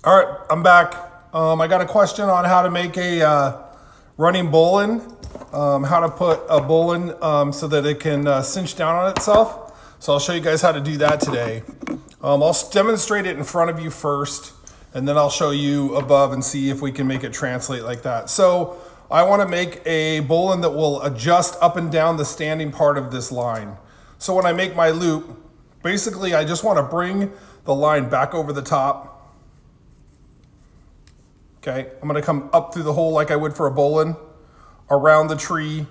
All right, I'm back. I got a question on how to make a running bowline, how to put a bowline so that it can cinch down on itself. So I'll show you guys how to do that today. I'll demonstrate it in front of you first, and then I'll show you above and see if we can make it translate like that. So I want to make a bowline that will adjust up and down the standing part of this line. So when I make my loop, basically I just want to bring the line back over the top. Okay, I'm gonna come up through the hole like I would for a bowline, around the tree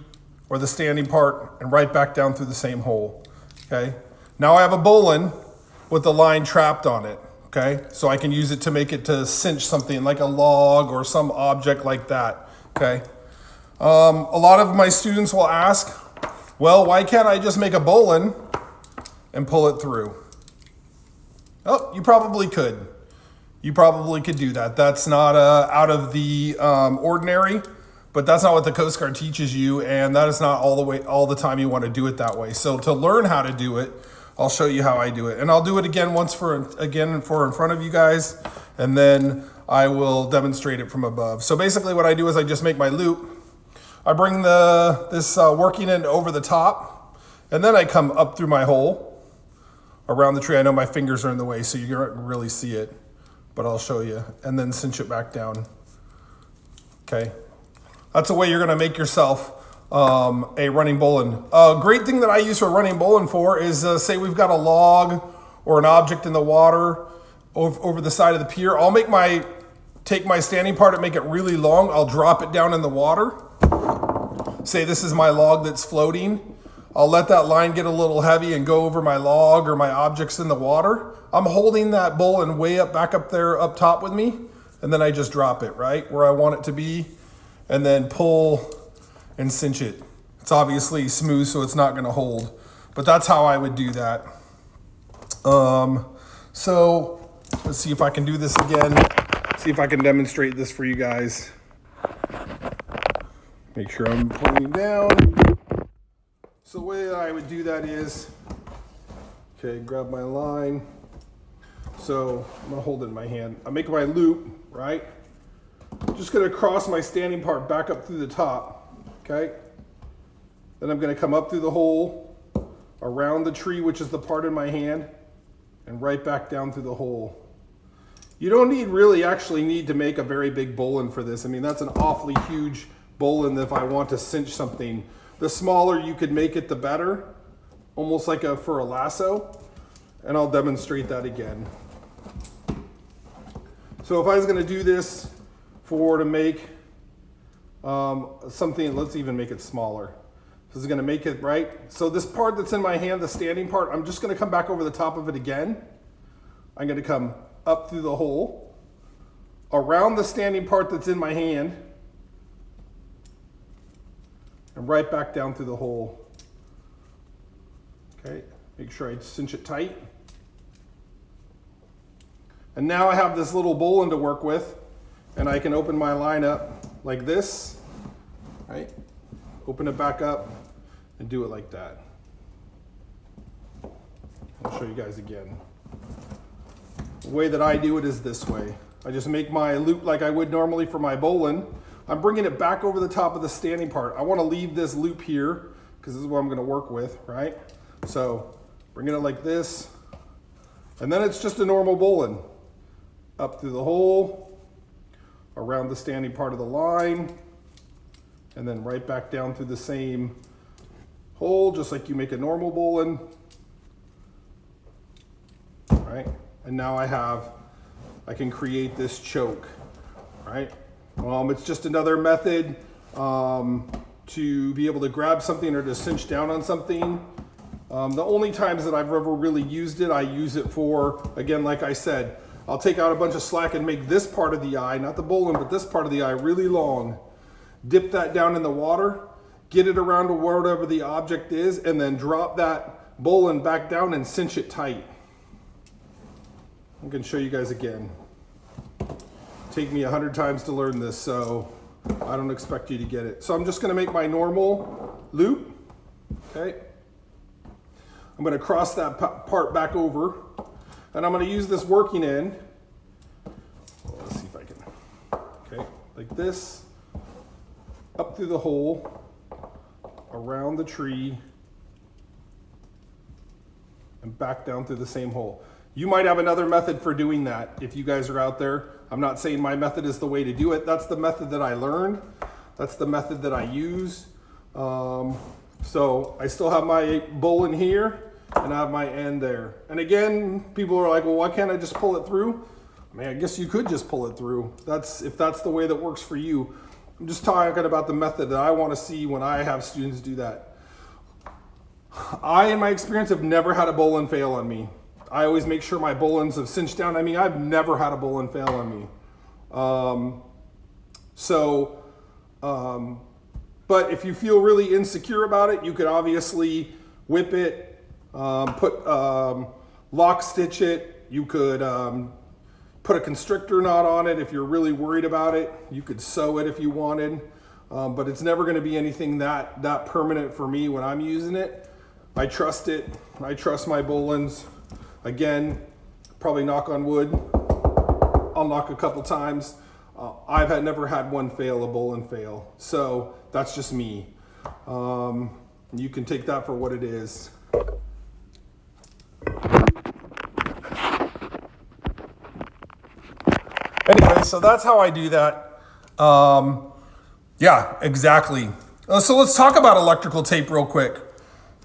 or the standing part, and right back down through the same hole. Okay, now I have a bowline with the line trapped on it. Okay, so I can use it to make it to cinch something like a log or some object like that. Okay, a lot of my students will ask, well, why can't I just make a bowline and pull it through? Oh, you probably could. You probably could do that. That's not out of the ordinary, but that's not what the Coast Guard teaches you, and that is not all the time you want to do it that way. So to learn how to do it, I'll show you how I do it, and I'll do it again in front of you guys, and then I will demonstrate it from above. So basically, what I do is I just make my loop. I bring this working end over the top, and then I come up through my hole around the tree. I know my fingers are in the way, so you can't really see it, but I'll show you, and then cinch it back down. Okay, that's a way you're gonna make yourself a running bowline. A great thing that I use for a running bowline for is say we've got a log or an object in the water over the side of the pier. I'll take my standing part and make it really long. I'll drop it down in the water. Say this is my log that's floating. I'll let that line get a little heavy and go over my log or my objects in the water. I'm holding that bowline way back up there up top with me, and then I just drop it right where I want it to be, and then pull and cinch it. It's obviously smooth, so it's not gonna hold, but that's how I would do that. So let's see if I can do this again, see if I can demonstrate this for you guys. Make sure I'm pointing down. So the way that I would do that is, okay, grab my line. So I'm gonna hold it in my hand. I make my loop, right? Just gonna cross my standing part back up through the top, okay? Then I'm gonna come up through the hole, around the tree, which is the part in my hand, and right back down through the hole. You don't actually need to make a very big bowline for this. I mean, that's an awfully huge bowline if I want to cinch something. The smaller you could make it, the better, almost like for a lasso. And I'll demonstrate that again. So if I was gonna do this to make something, let's even make it smaller. This is gonna make it, right? So this part that's in my hand, the standing part, I'm just gonna come back over the top of it again. I'm gonna come up through the hole, around the standing part that's in my hand, and right back down through the hole. Okay, make sure I cinch it tight. And now I have this little bowline to work with, and I can open my line up like this, right? Open it back up and do it like that. I'll show you guys again. The way that I do it is this way. I just make my loop like I would normally for my bowline. I'm bringing it back over the top of the standing part. I want to leave this loop here because this is what I'm going to work with, right? So bringing it like this, and then it's just a normal bowline. Up through the hole, around the standing part of the line, and then right back down through the same hole, just like you make a normal bowline. Right? And now I can create this choke, right? It's just another method to be able to grab something or to cinch down on something. The only times that I've ever really used it, I use it for, again, like I said, I'll take out a bunch of slack and make this part of the eye, not the bowline, but this part of the eye really long. Dip that down in the water, get it around to wherever the object is, and then drop that bowline back down and cinch it tight. I'm gonna show you guys again. Take me 100 times to learn this, so I don't expect you to get it. So I'm just gonna make my normal loop, okay? I'm gonna cross that part back over, and I'm gonna use this working end like this, up through the hole, around the tree, and back down through the same hole. You might have another method for doing that if you guys are out there. I'm not saying my method is the way to do it. That's the method that I learned. That's the method that I use. So I still have my bowline here and I have my end there. And again, people are like, well, why can't I just pull it through? I mean, I guess you could just pull it through. If that's the way that works for you. I'm just talking about the method that I want to see when I have students do that. I, in my experience, have never had a bowline fail on me. I always make sure my bowlines have cinched down. I mean, I've never had a bowline fail on me. But if you feel really insecure about it, you could obviously whip it, lock stitch it. You could put a constrictor knot on it if you're really worried about it. You could sew it if you wanted, but it's never going to be anything that permanent for me when I'm using it. I trust it. I trust my bowlines. Again, probably knock on wood. I'll knock a couple times. I've never had one fail, a bowline fail. So that's just me. You can take that for what it is. Anyway, so that's how I do that. Yeah, exactly. So let's talk about electrical tape real quick.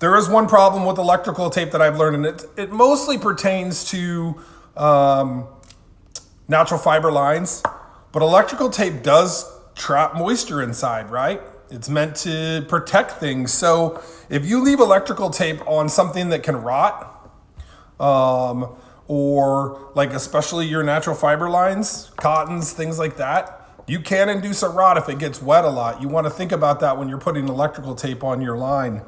There is one problem with electrical tape that I've learned, and it mostly pertains to natural fiber lines, but electrical tape does trap moisture inside, right? It's meant to protect things. So if you leave electrical tape on something that can rot, or like especially your natural fiber lines, cottons, things like that, you can induce a rot if it gets wet a lot. You want to think about that when you're putting electrical tape on your line.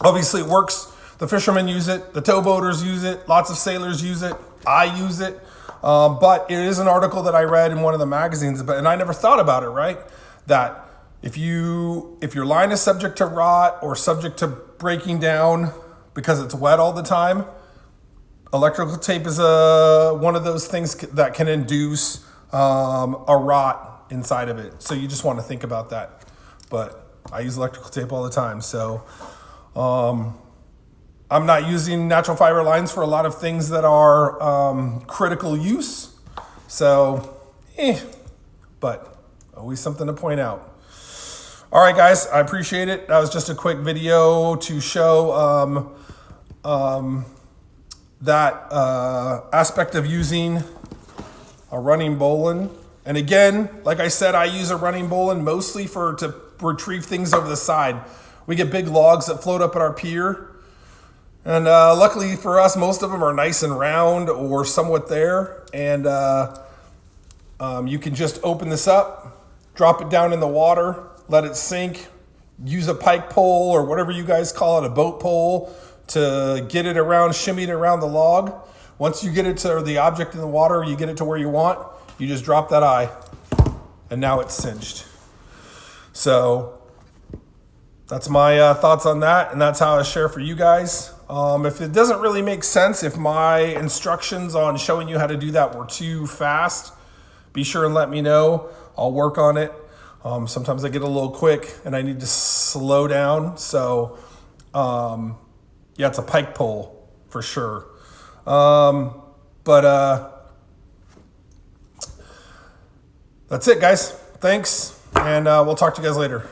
Obviously it works. The fishermen use it, the towboaters use it, lots of sailors use it, I use it. But it is an article that I read in one of the magazines, and I never thought about it, right? That if your line is subject to rot or subject to breaking down because it's wet all the time, electrical tape is one of those things that can induce a rot inside of it. So you just want to think about that. But I use electrical tape all the time. So I'm not using natural fiber lines for a lot of things that are critical use. So, but always something to point out. All right, guys, I appreciate it. That was just a quick video to show that aspect of using a running bowline. And again, like I said, I use a running bowline mostly to retrieve things over the side. We get big logs that float up at our pier. And luckily for us, most of them are nice and round or somewhat there. And you can just open this up, drop it down in the water, let it sink, use a pike pole or whatever you guys call it, a boat pole, to get it around, shimmy it around the log. Once you get it to the object in the water, you get it to where you want, you just drop that eye, and now it's cinched. So that's my thoughts on that, and that's how I share for you guys. If it doesn't really make sense, if my instructions on showing you how to do that were too fast, be sure and let me know. I'll work on it. Sometimes I get a little quick and I need to slow down. So yeah, it's a pike pole for sure. That's it, guys. Thanks, and we'll talk to you guys later.